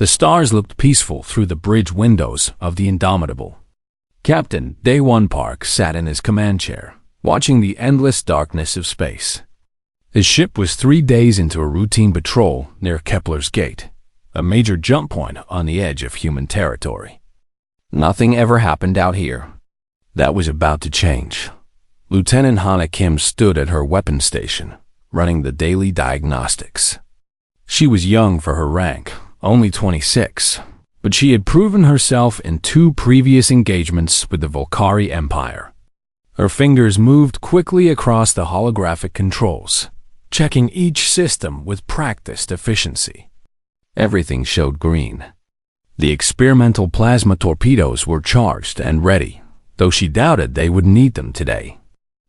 The stars looked peaceful through the bridge windows of the Indomitable. Captain Day One Park sat in his command chair, watching the endless darkness of space. His ship was 3 days into a routine patrol near Kepler's Gate, a major jump point on the edge of human territory. Nothing ever happened out here. That was about to change. Lieutenant Hana Kim stood at her weapons station, running the daily diagnostics. She was young for her rank, only 26, but she had proven herself in 2 previous engagements with the Volcari Empire. Her fingers moved quickly across the holographic controls, checking each system with practiced efficiency. Everything showed green. The experimental plasma torpedoes were charged and ready, though she doubted they would need them today.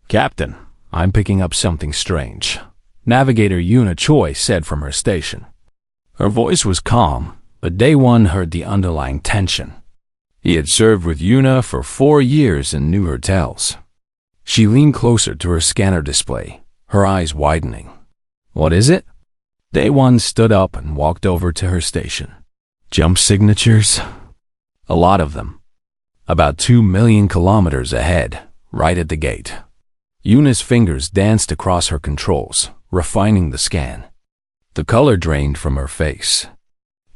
"Captain, I'm picking up something strange," Navigator Yuna Choi said from her station. Her voice was calm, but Day One heard the underlying tension. He had served with Yuna for 4 years and knew her tells. She leaned closer to her scanner display, her eyes widening. "What is it?" Day One stood up and walked over to her station. "Jump signatures?" "A lot of them. About 2 million kilometers ahead, right at the gate." Yuna's fingers danced across her controls, refining the scan. The color drained from her face.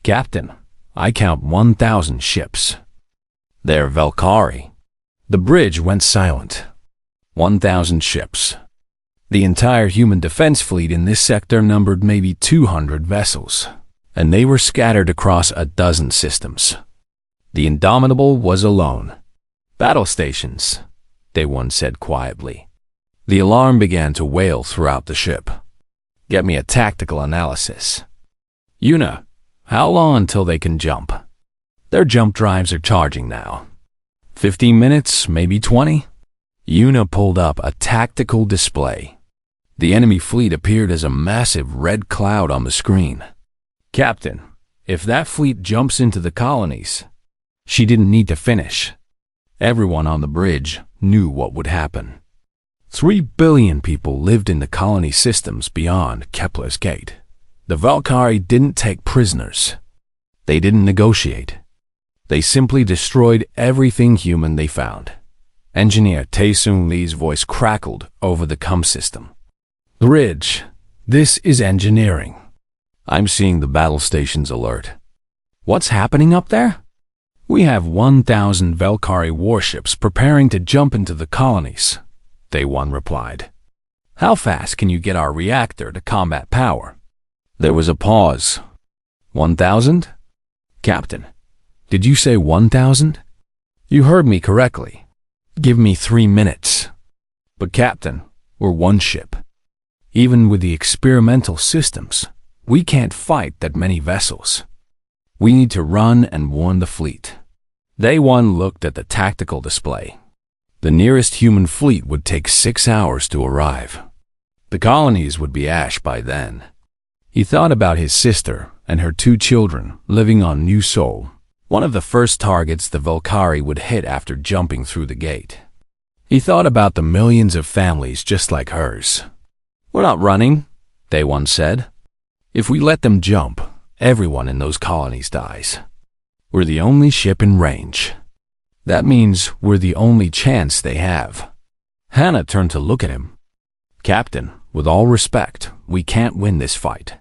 "Captain, I count 1,000 ships." "They're Valkyrie." The bridge went silent. 1,000 ships. The entire human defense fleet in this sector numbered maybe 200 vessels, and they were scattered across a dozen systems. The Indomitable was alone. "Battle stations," Day One said quietly. The alarm began to wail throughout the ship. "Get me a tactical analysis." "Yuna, how long until they can jump?" "Their jump drives are charging now. 15 minutes, maybe 20. Yuna pulled up a tactical display. The enemy fleet appeared as a massive red cloud on the screen. "Captain, if that fleet jumps into the colonies..." She didn't need to finish. Everyone on the bridge knew what would happen. 3 billion people lived in the colony systems beyond Kepler's Gate. The Valkyrie didn't take prisoners. They didn't negotiate. They simply destroyed everything human they found. Engineer Tae-Soon Lee's voice crackled over the comm system. "Bridge, this is engineering." "I'm seeing the battle stations alert." "What's happening up there?" "We have 1,000 Valkyrie warships preparing to jump into the colonies," Day One replied. "How fast can you get our reactor to combat power?" There was a pause. 1,000? "Captain, did you say 1,000? "You heard me correctly. Give me 3 minutes." "But Captain, we're one ship. Even with the experimental systems, we can't fight that many vessels. We need to run and warn the fleet." Day One looked at the tactical display. The nearest human fleet would take 6 hours to arrive. The colonies would be ash by then. He thought about his sister and her 2 children living on New Seoul, one of the first targets the Valkyrie would hit after jumping through the gate. He thought about the millions of families just like hers. "We're not running," Day One said. "If we let them jump, everyone in those colonies dies. We're the only ship in range. That means we're the only chance they have." Hannah turned to look at him. "Captain, with all respect, we can't win this fight."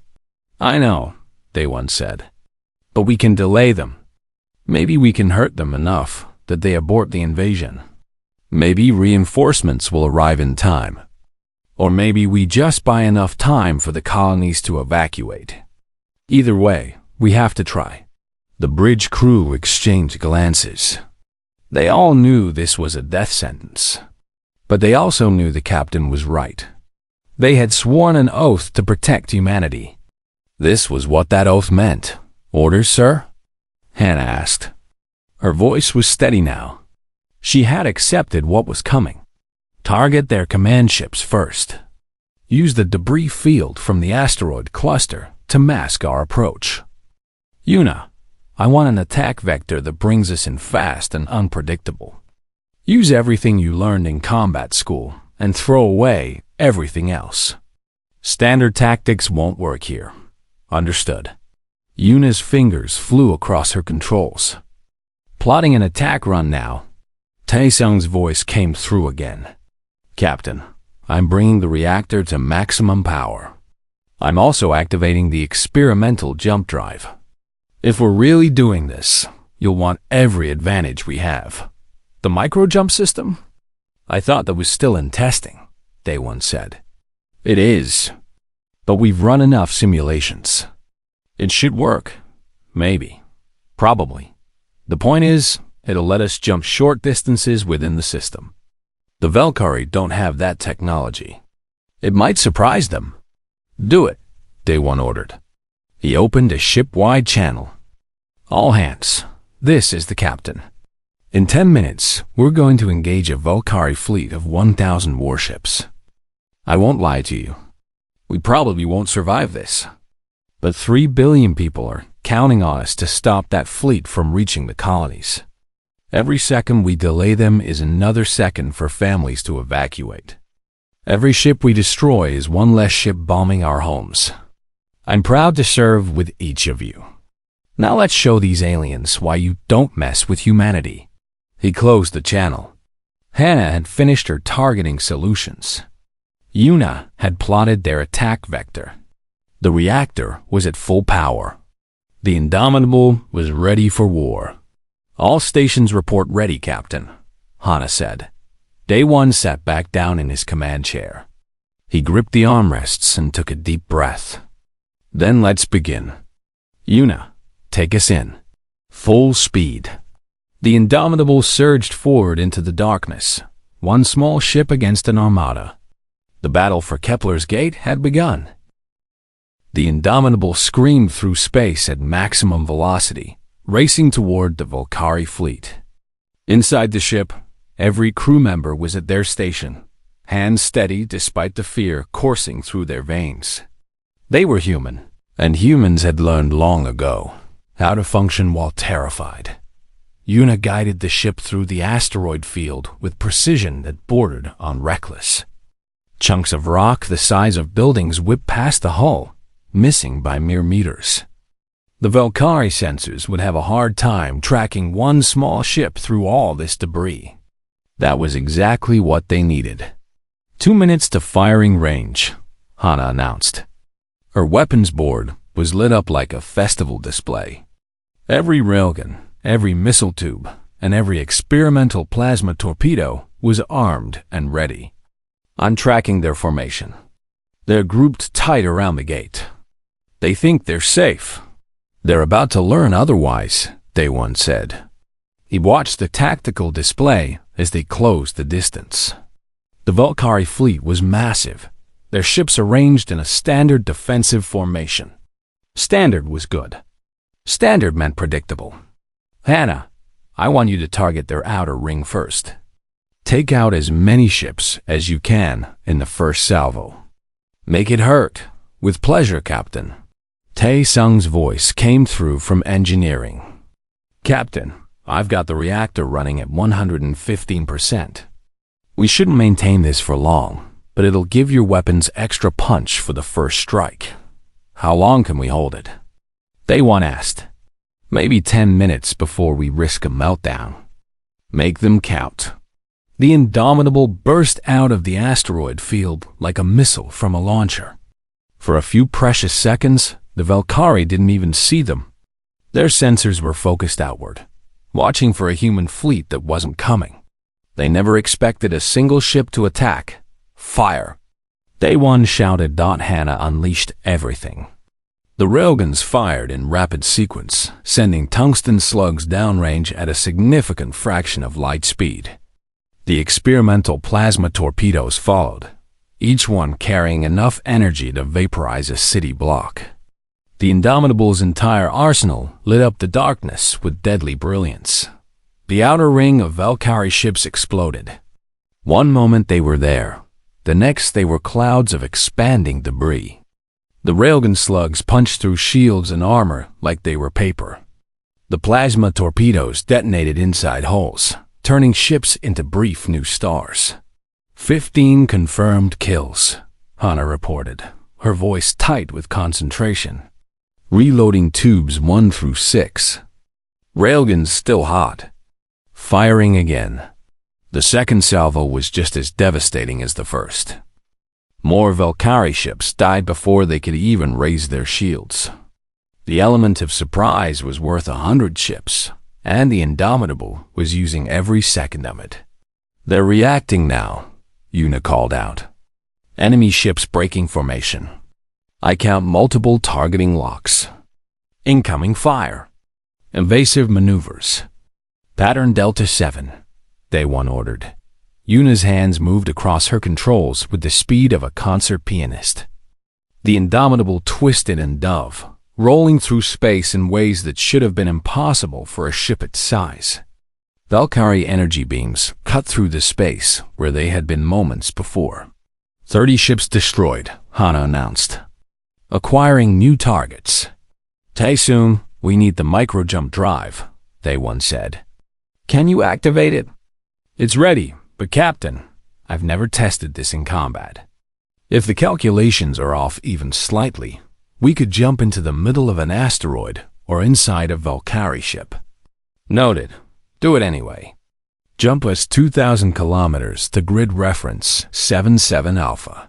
"I know," Day One said. "But we can delay them. Maybe we can hurt them enough that they abort the invasion. Maybe reinforcements will arrive in time. Or maybe we just buy enough time for the colonies to evacuate. Either way, we have to try." The bridge crew exchanged glances. They all knew this was a death sentence. But they also knew the captain was right. They had sworn an oath to protect humanity. This was what that oath meant. "Orders, sir?" Hannah asked. Her voice was steady now. She had accepted what was coming. Target their command ships first. Use the debris field from the asteroid cluster to mask our approach. "Yuna, I want an attack vector that brings us in fast and unpredictable. Use everything you learned in combat school and throw away everything else. Standard tactics won't work here." "Understood." Yuna's fingers flew across her controls. Plotting an attack run now. Taesung's voice came through again. Captain, I'm bringing the reactor to maximum power. I'm also activating the experimental jump drive. If we're really doing this, you'll want every advantage we have. The micro-jump system? I thought that was still in testing, Daewon said. It is, but we've run enough simulations. It should work. Maybe. Probably. The point is, it'll let us jump short distances within the system. The Valkyrie don't have that technology. It might surprise them. Do it, Daewon ordered. He opened a ship-wide channel. All hands, this is the captain. In 10 minutes, we're going to engage a Valkyrie fleet of 1,000 warships. I won't lie to you. We probably won't survive this. But 3 billion people are counting on us to stop that fleet from reaching the colonies. Every second we delay them is another second for families to evacuate. Every ship we destroy is one less ship bombing our homes. I'm proud to serve with each of you. Now let's show these aliens why you don't mess with humanity. He closed the channel. Hannah had finished her targeting solutions. Yuna had plotted their attack vector. The reactor was at full power. The Indomitable was ready for war. All stations report ready, Captain, Hannah said. Daewon sat back down in his command chair. He gripped the armrests and took a deep breath. Then let's begin. Yuna, take us in. Full speed. The Indomitable surged forward into the darkness, one small ship against an armada. The battle for Kepler's Gate had begun. The Indomitable screamed through space at maximum velocity, racing toward the Valkyrie fleet. Inside the ship, every crew member was at their station, hands steady despite the fear coursing through their veins. They were human, and humans had learned long ago how to function while terrified. Yuna guided the ship through the asteroid field with precision that bordered on reckless. Chunks of rock the size of buildings whipped past the hull, missing by mere meters. The Valkyrie sensors would have a hard time tracking one small ship through all this debris. That was exactly what they needed. 2 minutes to firing range, Hannah announced. Her weapons board was lit up like a festival display. Every railgun, every missile tube, and every experimental plasma torpedo was armed and ready. I'm tracking their formation. They're grouped tight around the gate. They think they're safe. They're about to learn otherwise, Daewon said. He watched the tactical display as they closed the distance. The Valkyrie fleet was massive, their ships arranged in a standard defensive formation. Standard was good. Standard meant predictable. Hannah, I want you to target their outer ring first. Take out as many ships as you can in the first salvo. Make it hurt. With pleasure, Captain. Tae-sung's voice came through from engineering. Captain, I've got the reactor running at 115%. We shouldn't maintain this for long, but it'll give your weapons extra punch for the first strike. How long can we hold it? Daewon asked. Maybe 10 minutes before we risk a meltdown. Make them count. The Indomitable burst out of the asteroid field like a missile from a launcher. For a few precious seconds, the Valkyrie didn't even see them. Their sensors were focused outward, watching for a human fleet that wasn't coming. They never expected a single ship to attack. Fire! Daewon shouted. Hannah unleashed everything. The railguns fired in rapid sequence, sending tungsten slugs downrange at a significant fraction of light speed. The experimental plasma torpedoes followed, each one carrying enough energy to vaporize a city block. The Indomitable's entire arsenal lit up the darkness with deadly brilliance. The outer ring of Valkyrie ships exploded. One moment they were there, the next they were clouds of expanding debris. The railgun slugs punched through shields and armor like they were paper. The plasma torpedoes detonated inside hulls, turning ships into brief new stars. 15 confirmed kills, Hannah reported, her voice tight with concentration. Reloading tubes 1 through 6. Railguns still hot. Firing again. The second salvo was just as devastating as the first. More Valkyrie ships died before they could even raise their shields. The element of surprise was worth 100 ships, and the Indomitable was using every second of it. "They're reacting now," Una called out. Enemy ships breaking formation. I count multiple targeting locks. Incoming fire. Invasive maneuvers. Pattern Delta 7, Day 1 ordered. Una's hands moved across her controls with the speed of a concert pianist. The Indomitable twisted and dove, rolling through space in ways that should have been impossible for a ship its size. Valkyrie energy beams cut through the space where they had been moments before. 30 ships destroyed, Hana announced. Acquiring new targets. Tae-soon, we need the micro-jump drive, Day 1 said. Can you activate it? It's ready, but Captain, I've never tested this in combat. If the calculations are off even slightly, we could jump into the middle of an asteroid or inside a Valkyrie ship. Noted. Do it anyway. Jump us 2,000 kilometers to grid reference 77 Alpha.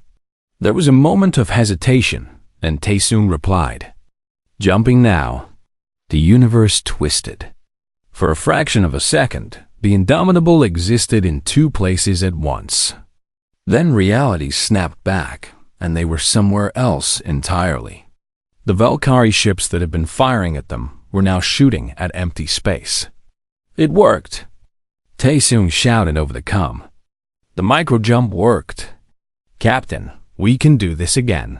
There was a moment of hesitation, and Tae-soon replied, Jumping now. The universe twisted. For a fraction of a second, the Indomitable existed in two places at once. Then reality snapped back, and they were somewhere else entirely. The Valkyrie ships that had been firing at them were now shooting at empty space. It worked. Tae-soon shouted over the comm. The micro-jump worked. Captain, we can do this again.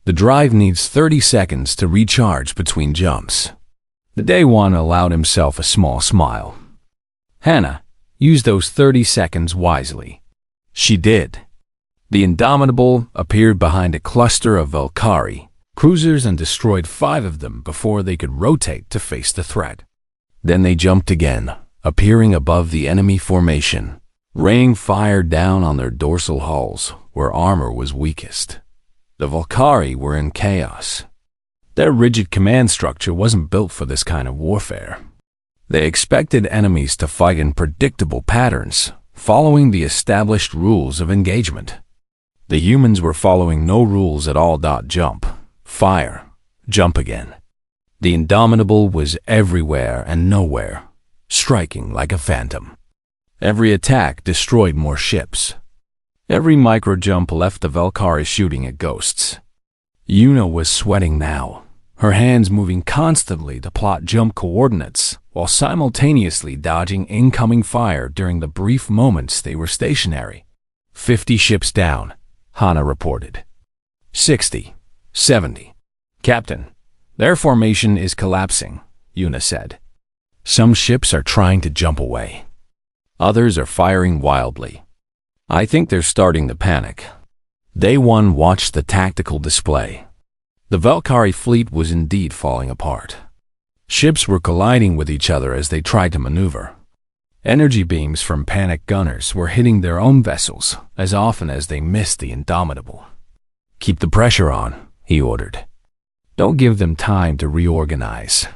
The drive needs 30 seconds to recharge between jumps. The Day 1 allowed himself a small smile. Hannah, use those 30 seconds wisely. She did. The Indomitable appeared behind a cluster of Valkyrie cruisers and destroyed 5 of them before they could rotate to face the threat. Then they jumped again, appearing above the enemy formation, raining fire down on their dorsal hulls where armor was weakest. The Valkyrie were in chaos. Their rigid command structure wasn't built for this kind of warfare. They expected enemies to fight in predictable patterns, following the established rules of engagement. The humans were following no rules at all. Jump, fire, jump again. The Indomitable was everywhere and nowhere, striking like a phantom. Every attack destroyed more ships. Every micro-jump left the Valkyrie shooting at ghosts. Una was sweating now, her hands moving constantly to plot jump coordinates while simultaneously dodging incoming fire during the brief moments they were stationary. 50 ships down, Hana reported. 60, 70. Captain, their formation is collapsing, Una said. Some ships are trying to jump away. Others are firing wildly. I think they're starting to panic. Day 1 watched the tactical display. The Valkyrie fleet was indeed falling apart. Ships were colliding with each other as they tried to maneuver. Energy beams from panicked gunners were hitting their own vessels as often as they missed the Indomitable. Keep the pressure on, he ordered. Don't give them time to reorganize.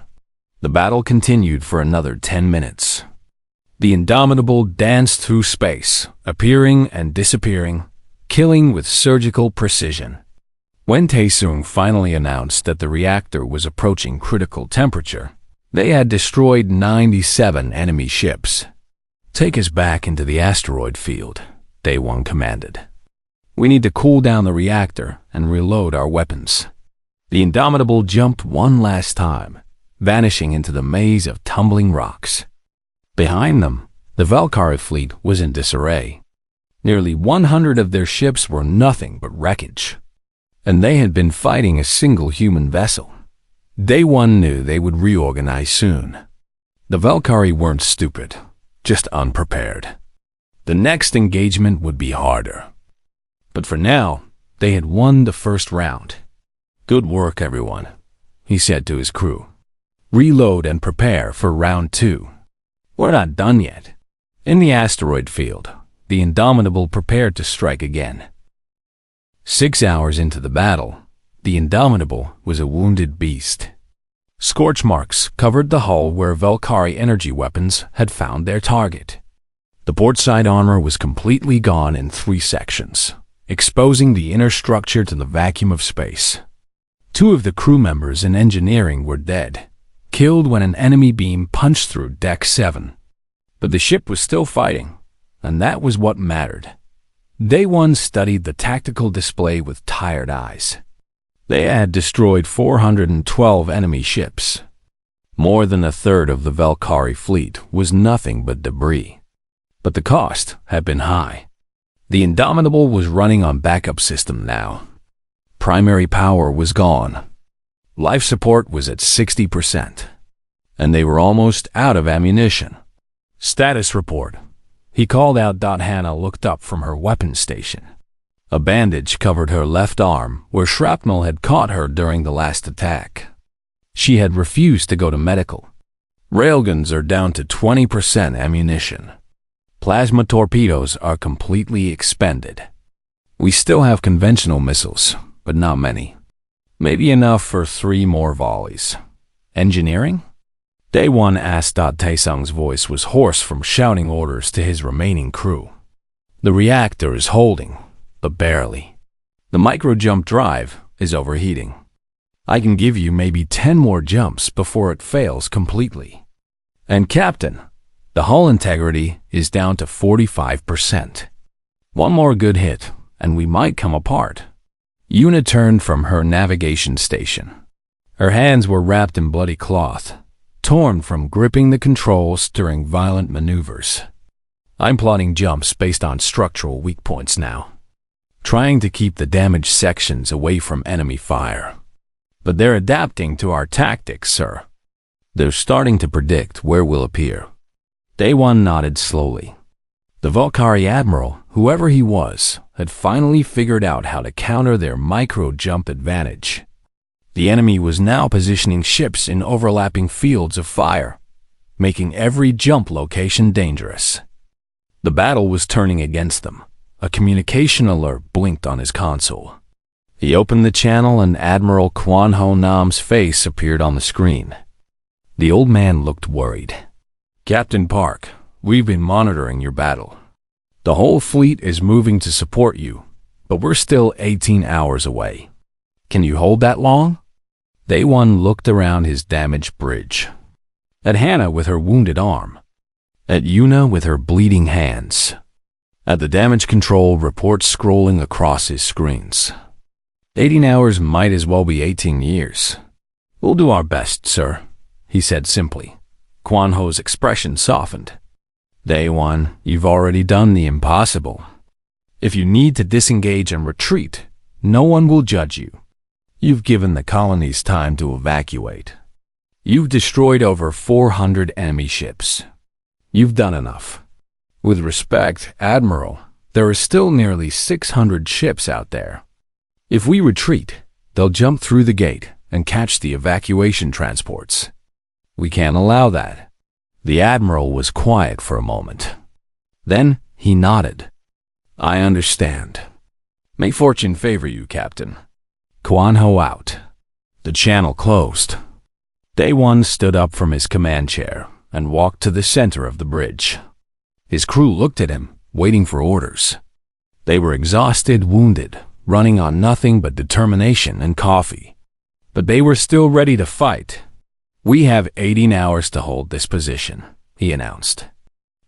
The battle continued for another 10 minutes. The Indomitable danced through space, appearing and disappearing, killing with surgical precision. When Tae-soon finally announced that the reactor was approaching critical temperature, they had destroyed 97 enemy ships. Take us back into the asteroid field, Day 1 commanded. We need to cool down the reactor and reload our weapons. The Indomitable jumped one last time, vanishing into the maze of tumbling rocks. Behind them, the Valkyrie fleet was in disarray. Nearly 100 of their ships were nothing but wreckage, and they had been fighting a single human vessel. Day 1 knew they would reorganize soon. The Valkyrie weren't stupid, just unprepared. The next engagement would be harder. But for now, they had won the first round. Good work, everyone, he said to his crew. Reload and prepare for round 2. We're not done yet. In the asteroid field, the Indomitable prepared to strike again. 6 hours into the battle, The Indomitable was a wounded beast. Scorch marks covered the hull where Valkyrie energy weapons had found their target. The portside armor was completely gone in 3 sections, exposing the inner structure to the vacuum of space. 2 of the crew members in engineering were dead, killed when an enemy beam punched through Deck 7. But the ship was still fighting, and that was what mattered. Day 1 studied the tactical display with tired eyes. They had destroyed 412 enemy ships. More than a third of the Valkyrie fleet was nothing but debris. But the cost had been high. The Indomitable was running on backup system now. Primary power was gone. Life support was at 60%. And they were almost out of ammunition. Status report. He called out. Hannah looked up from her weapons station. A bandage covered her left arm where shrapnel had caught her during the last attack. She had refused to go to medical. Railguns are down to 20% ammunition. Plasma torpedoes are completely expended. We still have conventional missiles, but not many. Maybe enough for 3 more volleys. Engineering? Day 1 asked. Taesung's voice was hoarse from shouting orders to his remaining crew. The reactor is holding, but barely. The micro-jump drive is overheating. I can give you maybe 10 more jumps before it fails completely. And Captain, the hull integrity is down to 45%. 1 more good hit, and we might come apart. Yuna turned from her navigation station. Her hands were wrapped in bloody cloth, torn from gripping the controls during violent maneuvers. I'm plotting jumps based on structural weak points now, trying to keep the damaged sections away from enemy fire. But they're adapting to our tactics, sir. They're starting to predict where we'll appear. Day 1 nodded slowly. The Valkyrie admiral, whoever he was, had finally figured out how to counter their micro-jump advantage. The enemy was now positioning ships in overlapping fields of fire, making every jump location dangerous. The battle was turning against them. A communication alert blinked on his console. He opened the channel and Admiral Kwan Ho Nam's face appeared on the screen. The old man looked worried. Captain Park, we've been monitoring your battle. The whole fleet is moving to support you, but we're still 18 hours away. Can you hold that long? Day 1 looked around his damaged bridge. At Hannah with her wounded arm. At Yuna with her bleeding hands. At the damage control reports scrolling across his screens. 18 hours might as well be 18 years. We'll do our best, sir, he said simply. Kwan Ho's expression softened. Day 1, you've already done the impossible. If you need to disengage and retreat, no one will judge you. You've given the colonies time to evacuate. You've destroyed over 400 enemy ships. You've done enough. With respect, Admiral, there are still nearly 600 ships out there. If we retreat, they'll jump through the gate and catch the evacuation transports. We can't allow that. The Admiral was quiet for a moment. Then he nodded. I understand. May fortune favor you, Captain. Kwan Ho out. The channel closed. Day 1 stood up from his command chair and walked to the center of the bridge. His crew looked at him, waiting for orders. They were exhausted, wounded, running on nothing but determination and coffee. But they were still ready to fight. We have 18 hours to hold this position, he announced.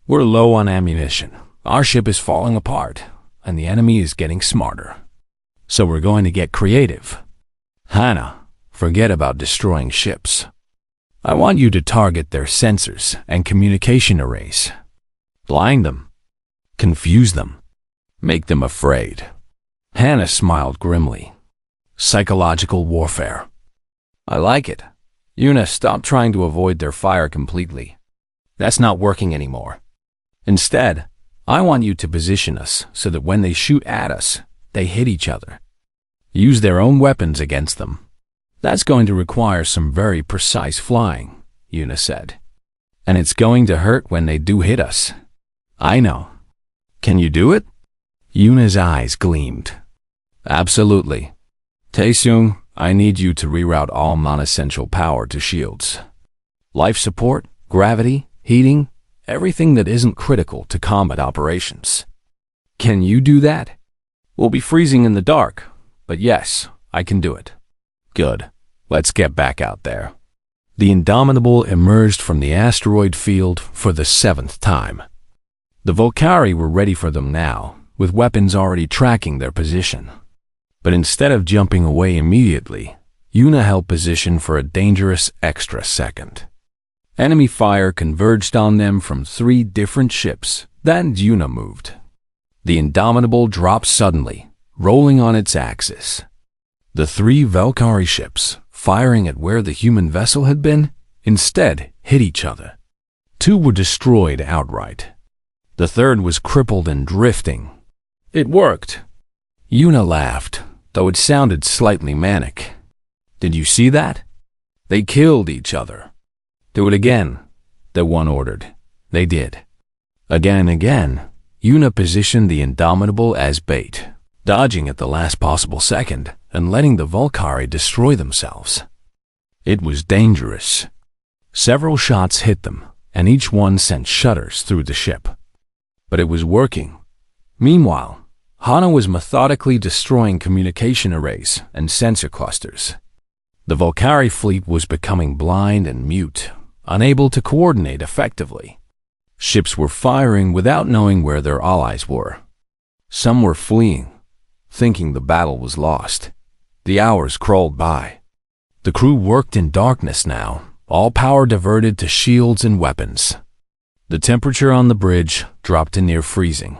We're low on ammunition. Our ship is falling apart, and the enemy is getting smarter. So we're going to get creative. Hannah, forget about destroying ships. I want you to target their sensors and communication arrays. Blind them. Confuse them. Make them afraid. Hannah smiled grimly. Psychological warfare. I like it. Yuna, stop trying to avoid their fire completely. That's not working anymore. Instead, I want you to position us so that when they shoot at us, they hit each other. Use their own weapons against them. That's going to require some very precise flying, Yuna said. And it's going to hurt when they do hit us. I know. Can you do it? Yuna's eyes gleamed. Absolutely. Taesung, I need you to reroute all non-essential power to shields. Life support, gravity, heating, everything that isn't critical to combat operations. Can you do that? We'll be freezing in the dark, but yes, I can do it. Good. Let's get back out there. The Indomitable emerged from the asteroid field for the 7th time. The Volcari were ready for them now, with weapons already tracking their position. But instead of jumping away immediately, Yuna held position for a dangerous extra second. Enemy fire converged on them from 3 different ships. Then Yuna moved. The Indomitable dropped suddenly, rolling on its axis. The 3 Valkyrie ships, firing at where the human vessel had been, instead hit each other. 2 were destroyed outright. The 3rd was crippled and drifting. It worked. Yuna laughed, though it sounded slightly manic. Did you see that? They killed each other. Do it again, the one ordered. They did. Again and again, Yuna positioned the Indomitable as bait, dodging at the last possible second and letting the Volcari destroy themselves. It was dangerous. Several shots hit them, and each one sent shudders through the ship. But it was working. Meanwhile, Hana was methodically destroying communication arrays and sensor clusters. The Volcari fleet was becoming blind and mute, unable to coordinate effectively. Ships were firing without knowing where their allies were. Some were fleeing, thinking the battle was lost. The hours crawled by. The crew worked in darkness now, all power diverted to shields and weapons. The temperature on the bridge dropped to near freezing.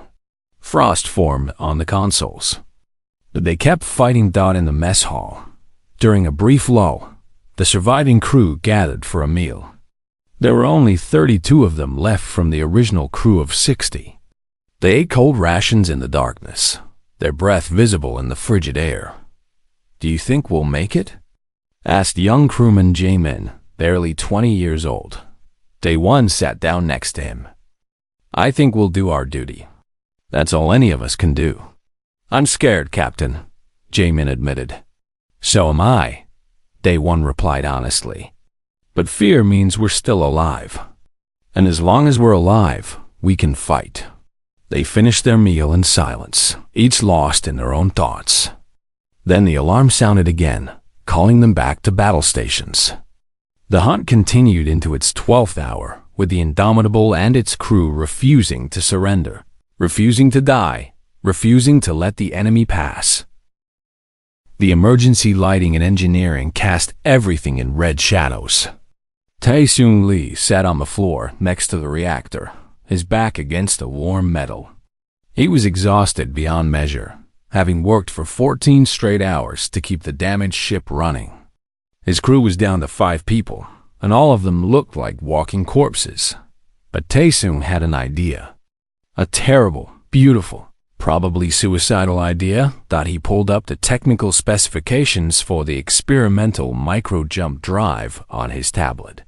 Frost formed on the consoles. But they kept fighting in the mess hall. During a brief lull, the surviving crew gathered for a meal. There were only 32 of them left from the original crew of 60. They ate cold rations in the darkness, their breath visible in the frigid air. "Do you think we'll make it?" asked young crewman Jamin, barely 20 years old. Day One sat down next to him. "I think we'll do our duty. That's all any of us can do." "I'm scared, Captain," Jamin admitted. "So am I," Day One replied honestly. "But fear means we're still alive. And as long as we're alive, we can fight." They finished their meal in silence, each lost in their own thoughts. Then the alarm sounded again, calling them back to battle stations. The hunt continued into its 12th hour, with the Indomitable and its crew refusing to surrender, refusing to die, refusing to let the enemy pass. The emergency lighting and engineering cast everything in red shadows. Tae-Seung Lee sat on the floor next to the reactor, his back against the warm metal. He was exhausted beyond measure, having worked for 14 straight hours to keep the damaged ship running. His crew was down to 5 people, and all of them looked like walking corpses. But Tae-Seung had an idea. A terrible, beautiful, probably suicidal idea that he pulled up the technical specifications for the experimental micro-jump drive on his tablet.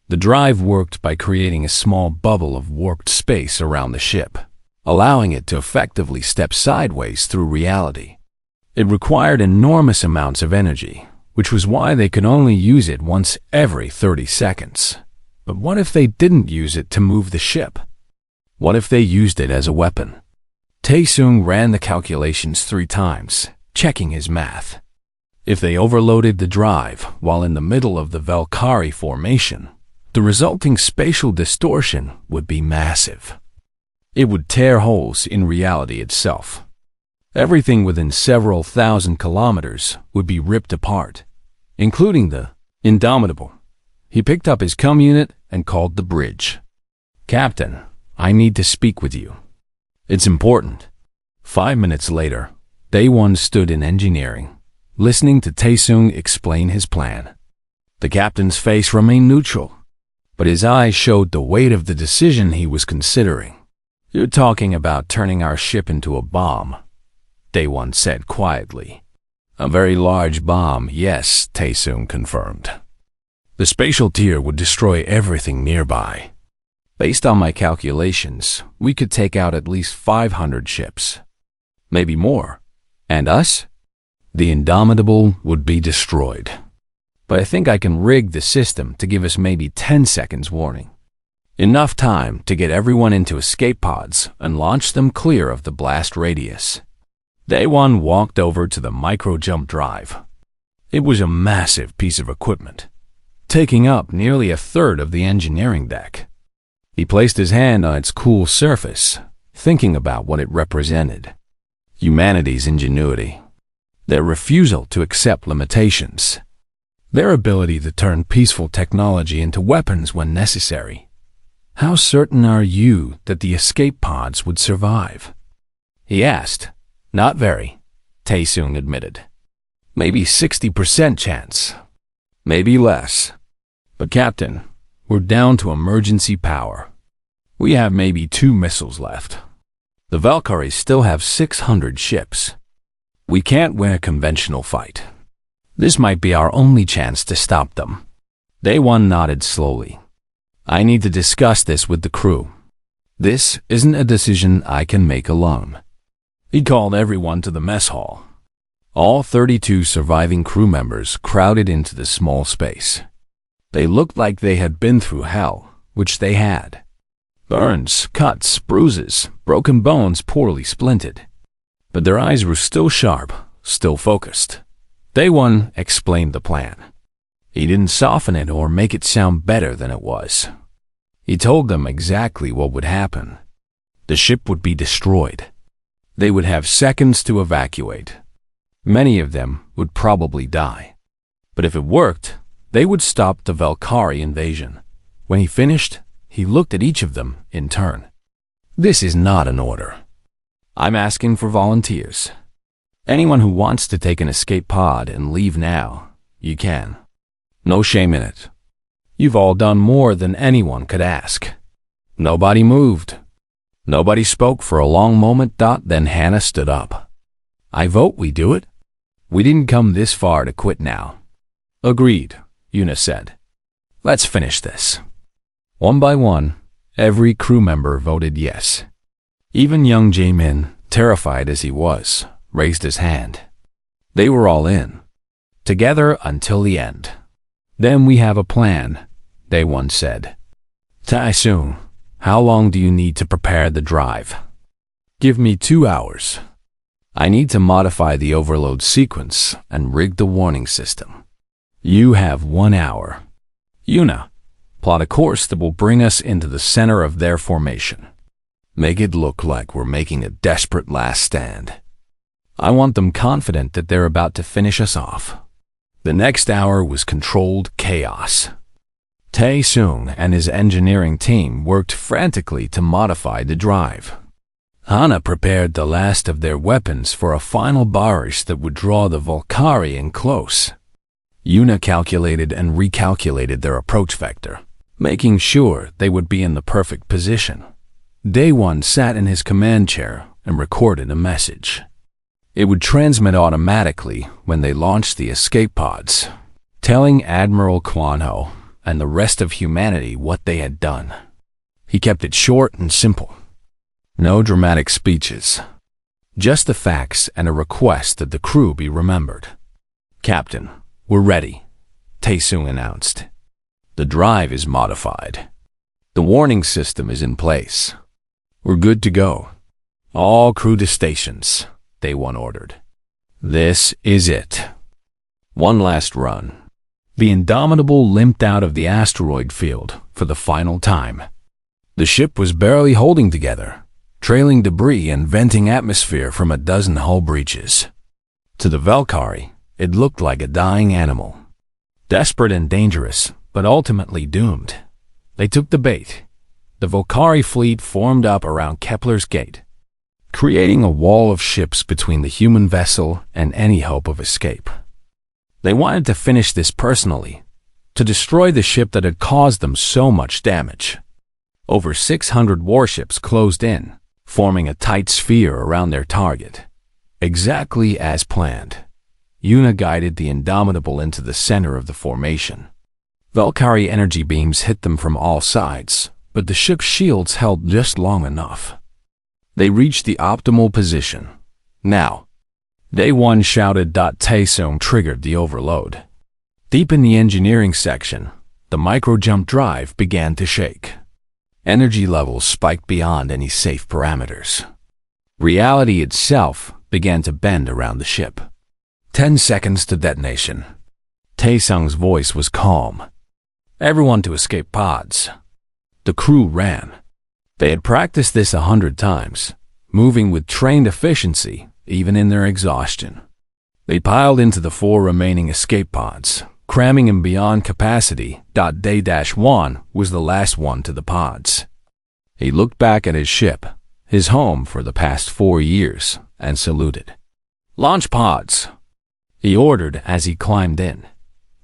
The drive worked by creating a small bubble of warped space around the ship, allowing it to effectively step sideways through reality. It required enormous amounts of energy, which was why they could only use it once every 30 seconds. But what if they didn't use it to move the ship? What if they used it as a weapon? Tae-Seung ran the calculations 3 times, checking his math. If they overloaded the drive while in the middle of the Valkyrie formation, the resulting spatial distortion would be massive. It would tear holes in reality itself. Everything within several thousand kilometers would be ripped apart, including the Indomitable. He picked up his comm unit and called the bridge. "Captain, I need to speak with you. It's important." 5 minutes later, Day One stood in engineering, listening to Tae-Seung explain his plan. The captain's face remained neutral, but his eyes showed the weight of the decision he was considering. "You're talking about turning our ship into a bomb," Day One said quietly. "A very large bomb, yes," Tae-Seung confirmed. "The spatial tier would destroy everything nearby. Based on my calculations, we could take out at least 500 ships. Maybe more. And us? The Indomitable would be destroyed. But I think I can rig the system to give us maybe 10 seconds warning. Enough time to get everyone into escape pods and launch them clear of the blast radius. Day one walked over to the micro-jump drive. It was a massive piece of equipment, taking up nearly a third of the engineering deck. He placed his hand on its cool surface, thinking about what it represented. Humanity's ingenuity, their refusal to accept limitations, their ability to turn peaceful technology into weapons when necessary. How certain are you that the escape pods would survive? He asked. Not very, Tae-sung admitted. Maybe 60% chance. Maybe less. But Captain, we're down to emergency power. We have maybe 2 missiles left. The Valkyries still have 600 ships. We can't win a conventional fight. This might be our only chance to stop them. Day one nodded slowly. I need to discuss this with the crew. This isn't a decision I can make alone. He called everyone to the mess hall. All 32 surviving crew members crowded into the small space. They looked like they had been through hell, which they had. Burns, cuts, bruises, broken bones poorly splinted. But their eyes were still sharp, still focused. Day one explained the plan. He didn't soften it or make it sound better than it was. He told them exactly what would happen. The ship would be destroyed. They would have seconds to evacuate. Many of them would probably die. But if it worked, they would stop the Valkyrie invasion. When he finished, he looked at each of them in turn. This is not an order. I'm asking for volunteers. Anyone who wants to take an escape pod and leave now, you can. No shame in it. You've all done more than anyone could ask. Nobody moved. Nobody spoke for a long moment. Then Hannah stood up. I vote we do it. We didn't come this far to quit now. Agreed, Yuna said. Let's finish this. One by one, every crew member voted yes. Even young Jae-min, terrified as he was, raised his hand. They were all in. Together until the end. Then we have a plan, Day One said. Tae-sung, how long do you need to prepare the drive? Give me 2 hours. I need to modify the overload sequence and rig the warning system. You have 1 hour. Yuna, plot a course that will bring us into the center of their formation. Make it look like we're making a desperate last stand. I want them confident that they're about to finish us off. The next hour was controlled chaos. Tae-sung and his engineering team worked frantically to modify the drive. Hana prepared the last of their weapons for a final barrage that would draw the Valkyrie in close. Yuna calculated and recalculated their approach vector, making sure they would be in the perfect position. Day One sat in his command chair and recorded a message. It would transmit automatically when they launched the escape pods, telling Admiral Kwanho and the rest of humanity what they had done. He kept it short and simple. No dramatic speeches. Just the facts and a request that the crew be remembered. Captain, we're ready, Tae-sung announced. The drive is modified. The warning system is in place. We're good to go. All crew to stations, Day One ordered. This is it. One last run. The Indomitable limped out of the asteroid field for the final time. The ship was barely holding together, trailing debris and venting atmosphere from a dozen hull breaches. To the Valkyrie, it looked like a dying animal. Desperate and dangerous, but ultimately doomed. They took the bait. The Valkyrie fleet formed up around Kepler's Gate, creating a wall of ships between the human vessel and any hope of escape. They wanted to finish this personally, to destroy the ship that had caused them so much damage. Over 600 warships closed in, forming a tight sphere around their target. Exactly as planned. Yuna guided the Indomitable into the center of the formation. Valkyrie energy beams hit them from all sides, but the ship's shields held just long enough. They reached the optimal position. Now, Day 1 shouted. Taesung triggered the overload. Deep in the engineering section, the micro-jump drive began to shake. Energy levels spiked beyond any safe parameters. Reality itself began to bend around the ship. 10 seconds to detonation. Taesung's voice was calm. Everyone to escape pods. The crew ran. They had practiced this 100 times, moving with trained efficiency, even in their exhaustion. They piled into the 4 remaining escape pods, cramming them beyond capacity. Day-1 was the last one to the pods. He looked back at his ship, his home for the past 4 years, and saluted. "Launch pods," he ordered as he climbed in.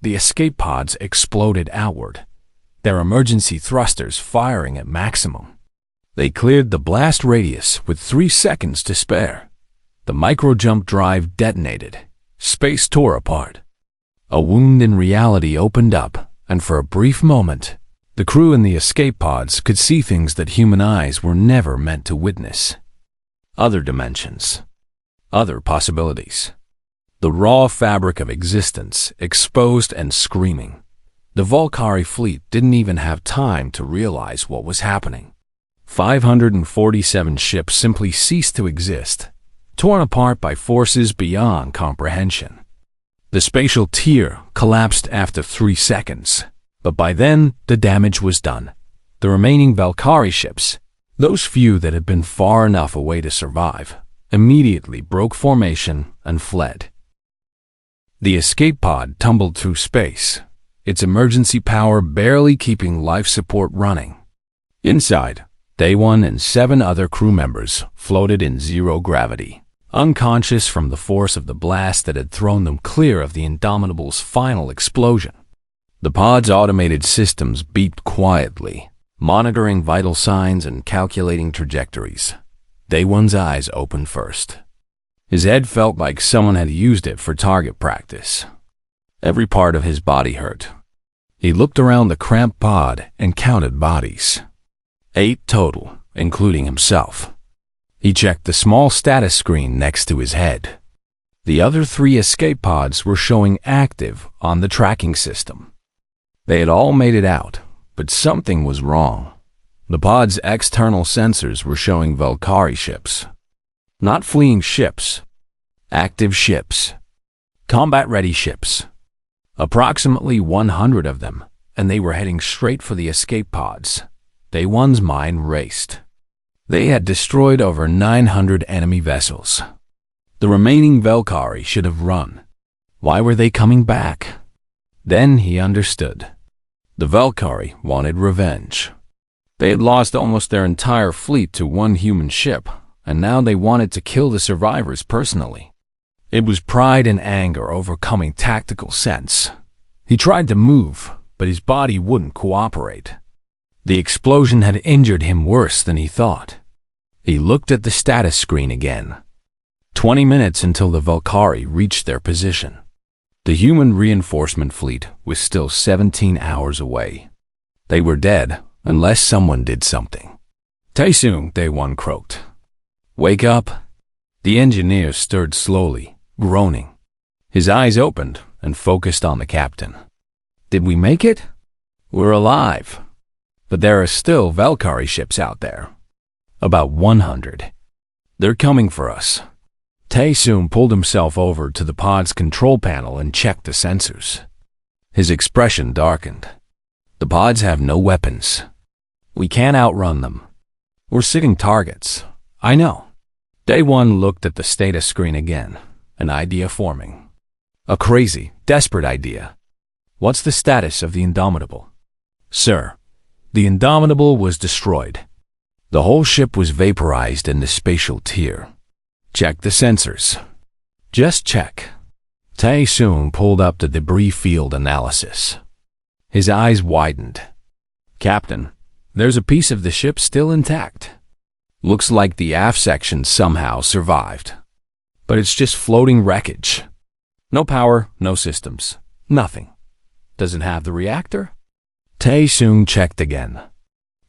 The escape pods exploded outward, their emergency thrusters firing at maximum. They cleared the blast radius with 3 seconds to spare. The micro-jump drive detonated. Space tore apart. A wound in reality opened up, and for a brief moment, the crew in the escape pods could see things that human eyes were never meant to witness. Other dimensions. Other possibilities. The raw fabric of existence, exposed and screaming. The Valkyrie fleet didn't even have time to realize what was happening. 547 ships simply ceased to exist, torn apart by forces beyond comprehension. The spatial tier collapsed after 3 seconds, but by then the damage was done. The remaining Valkyrie ships, those few that had been far enough away to survive, immediately broke formation and fled. The escape pod tumbled through space, its emergency power barely keeping life support running. Inside, Day 1 and 7 other crew members floated in zero gravity, unconscious from the force of the blast that had thrown them clear of the Indomitable's final explosion. The pod's automated systems beeped quietly, monitoring vital signs and calculating trajectories. Day 1's eyes opened first. His head felt like someone had used it for target practice. Every part of his body hurt. He looked around the cramped pod and counted bodies. 8 total, including himself. He checked the small status screen next to his head. The other 3 escape pods were showing active on the tracking system. They had all made it out, but something was wrong. The pod's external sensors were showing Valkyrie ships. Not fleeing ships. Active ships. Combat-ready ships. Approximately 100 of them, and they were heading straight for the escape pods. Day 1's mind raced. They had destroyed over 900 enemy vessels. The remaining Valkyrie should have run. Why were they coming back? Then he understood. The Valkyrie wanted revenge. They had lost almost their entire fleet to 1 human ship, and now they wanted to kill the survivors personally. It was pride and anger overcoming tactical sense. He tried to move, but his body wouldn't cooperate. The explosion had injured him worse than he thought. He looked at the status screen again. 20 minutes until the Valkyrie reached their position. The human reinforcement fleet was still 17 hours away. They were dead unless someone did something. Taesung, Day 1 croaked. "Wake up." The engineer stirred slowly, groaning. His eyes opened and focused on the captain. "Did we make it? We're alive. But there are still Valkyrie ships out there. About 100. They're coming for us." Taesung pulled himself over to the pod's control panel and checked the sensors. His expression darkened. "The pods have no weapons. We can't outrun them. We're sitting targets. I know." Day 1 looked at the status screen again, an idea forming. A crazy, desperate idea. "What's the status of the Indomitable?" "Sir, the Indomitable was destroyed. The whole ship was vaporized in the spatial tier. Check the sensors." "Just check." Taesung pulled up the debris field analysis. His eyes widened. "Captain, there's a piece of the ship still intact. Looks like the aft section somehow survived. But it's just floating wreckage. No power, no systems, nothing. Does it have the reactor?" Taesung checked again.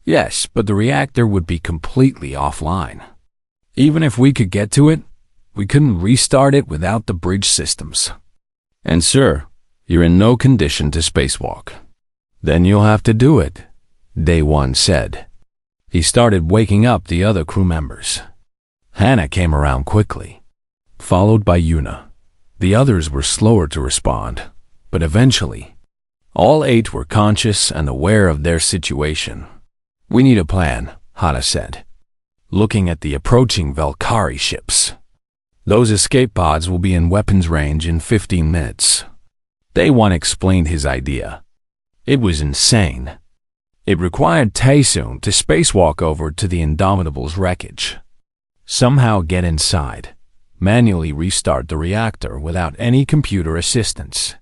"Yes, but the reactor would be completely offline. Even if we could get to it, we couldn't restart it without the bridge systems. And sir, you're in no condition to spacewalk. Then you'll have to do it, Day One said. He started waking up the other crew members. Hannah came around quickly, followed by Yuna. The others were slower to respond, but eventually, all 8 were conscious and aware of their situation. We need a plan, Hannah said, looking at the approaching Valkyrie ships. Those escape pods will be in weapons range in 15 minutes. Day One explained his idea. It was insane. It required Taesoon to spacewalk over to the Indomitable's wreckage, somehow get inside, manually restart the reactor without any computer assistance,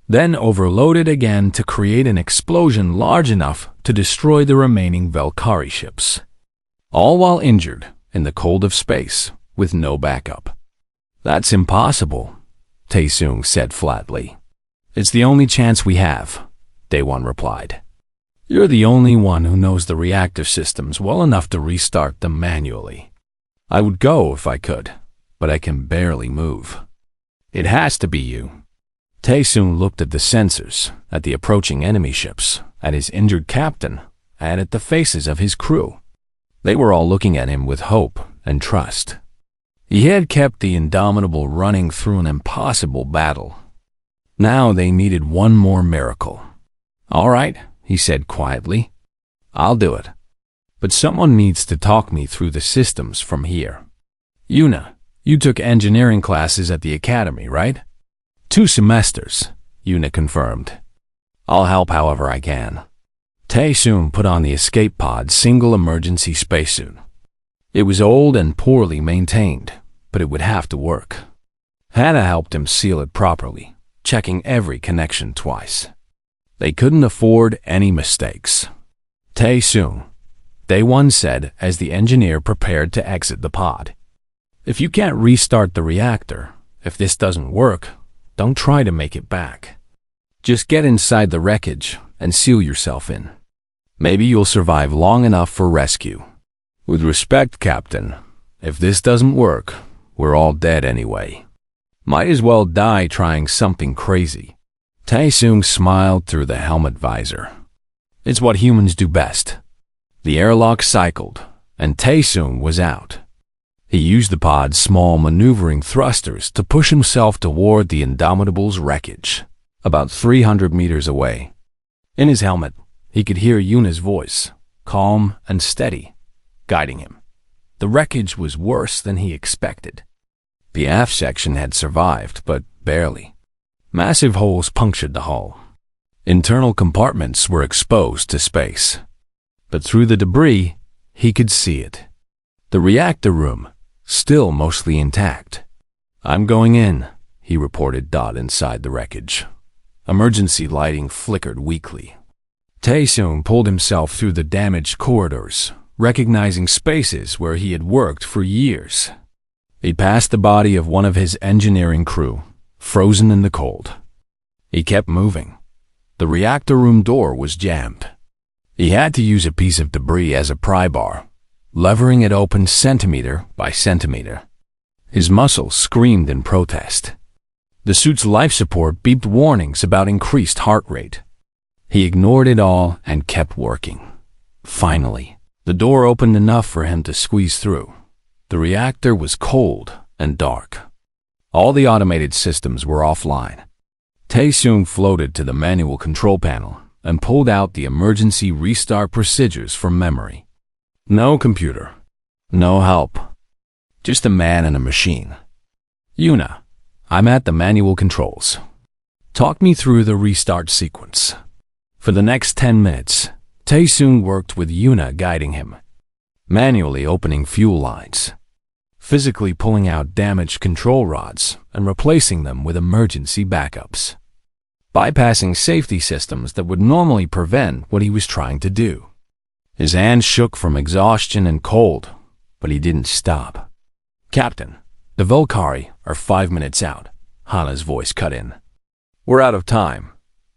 then overload it again to create an explosion large enough to destroy the remaining Valkyrie ships, all while injured in the cold of space with no backup. That's impossible, Taesoon said flatly. It's the only chance we have, Day One replied. You're the only one who knows the reactor systems well enough to restart them manually. I would go if I could, but I can barely move. It has to be you. Taesoon looked at the sensors, at the approaching enemy ships, at his injured captain, and at the faces of his crew. They were all looking at him with hope and trust. He had kept the Indomitable running through an impossible battle. Now they needed one more miracle. All right, he said quietly. I'll do it. But someone needs to talk me through the systems from here. Yuna, you took engineering classes at the academy, right? 2 semesters, Yuna confirmed. I'll help however I can. Taesoon put on the escape pod's single emergency spacesuit. It was old and poorly maintained, but it would have to work. Hannah helped him seal it properly, checking every connection twice. They couldn't afford any mistakes. Taesoon, Day One said as the engineer prepared to exit the pod. If you can't restart the reactor, if this doesn't work, don't try to make it back. Just get inside the wreckage and seal yourself in. Maybe you'll survive long enough for rescue. With respect, Captain, if this doesn't work, we're all dead anyway. Might as well die trying something crazy. Taesoon smiled through the helmet visor. It's what humans do best. The airlock cycled, and Taesoon was out. He used the pod's small maneuvering thrusters to push himself toward the Indomitable's wreckage, about 300 meters away. In his helmet, he could hear Yuna's voice, calm and steady, guiding him. The wreckage was worse than he expected. The aft section had survived, but barely. Massive holes punctured the hull. Internal compartments were exposed to space. But through the debris, he could see it. The reactor room, still mostly intact. I'm going in, he reported inside the wreckage. Emergency lighting flickered weakly. Taesoon pulled himself through the damaged corridors, recognizing spaces where he had worked for years. He passed the body of one of his engineering crew, frozen in the cold. He kept moving. The reactor room door was jammed. He had to use a piece of debris as a pry bar, levering it open centimeter by centimeter. His muscles screamed in protest. The suit's life support beeped warnings about increased heart rate. He ignored it all and kept working. Finally, the door opened enough for him to squeeze through. The reactor was cold and dark. All the automated systems were offline. Taesoon floated to the manual control panel and pulled out the emergency restart procedures from memory. No computer. No help. Just a man and a machine. Yuna, I'm at the manual controls. Talk me through the restart sequence. For the next 10 minutes, Taesoon worked with Yuna guiding him, manually opening fuel lines, physically pulling out damaged control rods and replacing them with emergency backups, bypassing safety systems that would normally prevent what he was trying to do. His hands shook from exhaustion and cold, but he didn't stop. Captain, the Valkyrie are 5 minutes out, Hana's voice cut in. We're out of time.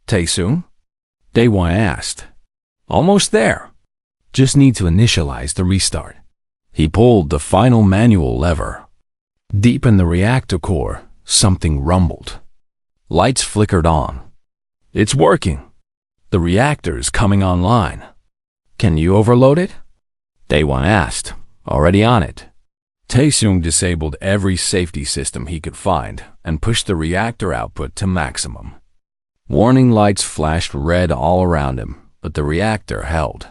Taesoon? Day One asked. Almost there. Just need to initialize the restart. He pulled the final manual lever. Deep in the reactor core, something rumbled. Lights flickered on. It's working. The reactor is coming online. Can you overload it? Day One asked, already on it. Taesung disabled every safety system he could find and pushed the reactor output to maximum. Warning lights flashed red all around him, but the reactor held.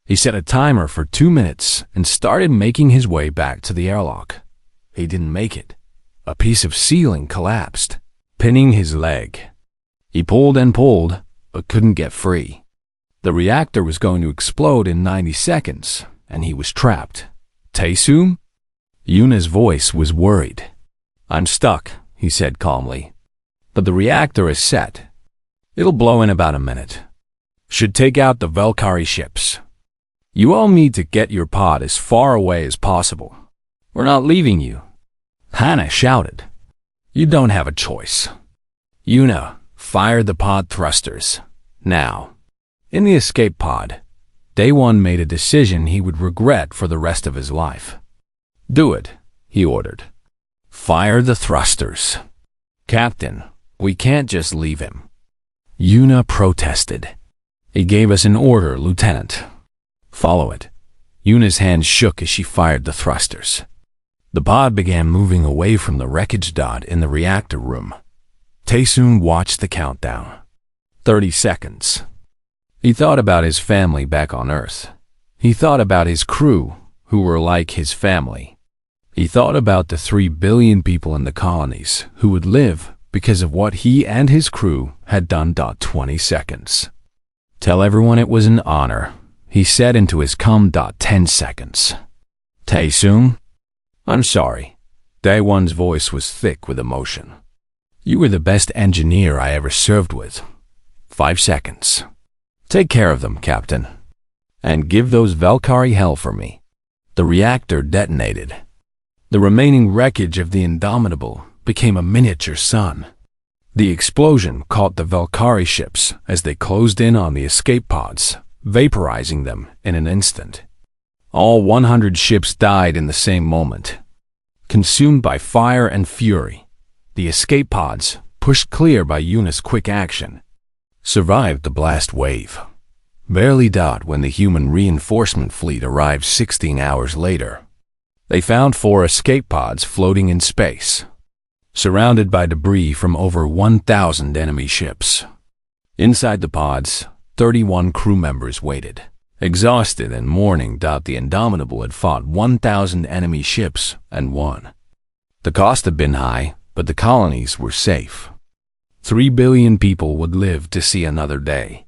He set a timer for 2 minutes and started making his way back to the airlock. He didn't make it. A piece of ceiling collapsed, pinning his leg. He pulled and pulled, but couldn't get free. The reactor was going to explode in 90 seconds, and he was trapped. Taesung? Yuna's voice was worried. I'm stuck, he said calmly. But the reactor is set. It'll blow in about a minute. Should take out the Valkyrie ships. You all need to get your pod as far away as possible. We're not leaving you. Hannah shouted. You don't have a choice. Yuna, fire the pod thrusters. Now. In the escape pod, Day One made a decision he would regret for the rest of his life. Do it, he ordered. Fire the thrusters. Captain, we can't just leave him. Yuna protested. He gave us an order, Lieutenant. Follow it. Yuna's hand shook as she fired the thrusters. The pod began moving away from the wreckage dot in the reactor room. Taesung watched the countdown. 30 seconds. He thought about his family back on Earth. He thought about his crew, who were like his family. He thought about the 3 billion people in the colonies who would live because of what he and his crew had done. 20 seconds. Tell everyone it was an honor, he said into his com. 10 seconds. Taesung? I'm sorry. Day One's voice was thick with emotion. You were the best engineer I ever served with. 5 seconds. Take care of them, Captain. And give those Valkyrie hell for me. The reactor detonated. The remaining wreckage of the Indomitable became a miniature sun. The explosion caught the Valkyrie ships as they closed in on the escape pods, vaporizing them in an instant. All 100 ships died in the same moment. Consumed by fire and fury, the escape pods, pushed clear by Yuna's quick action, survived the blast wave. Barely died when the human reinforcement fleet arrived 16 hours later. They found 4 escape pods floating in space, surrounded by debris from over 1,000 enemy ships. Inside the pods, 31 crew members waited, exhausted and mourning. The Indomitable had fought 1,000 enemy ships and won. The cost had been high, but the colonies were safe. 3 billion people would live to see another day.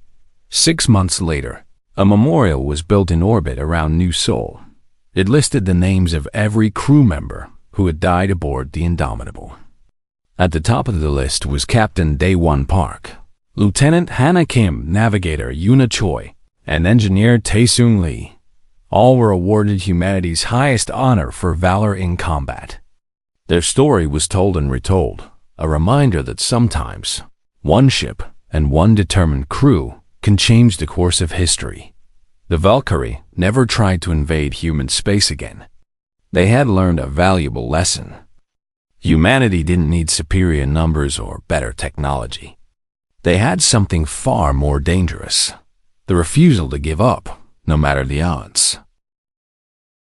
6 months later, a memorial was built in orbit around New Seoul. It listed the names of every crew member who had died aboard the Indomitable. At the top of the list was Captain Day One Park, Lieutenant Hannah Kim, Navigator Yuna Choi, and Engineer Taesung Lee. All were awarded humanity's highest honor for valor in combat. Their story was told and retold, a reminder that sometimes one ship and one determined crew can change the course of history. The Valkyrie never tried to invade human space again. They had learned a valuable lesson. Humanity didn't need superior numbers or better technology. They had something far more dangerous: the refusal to give up, no matter the odds.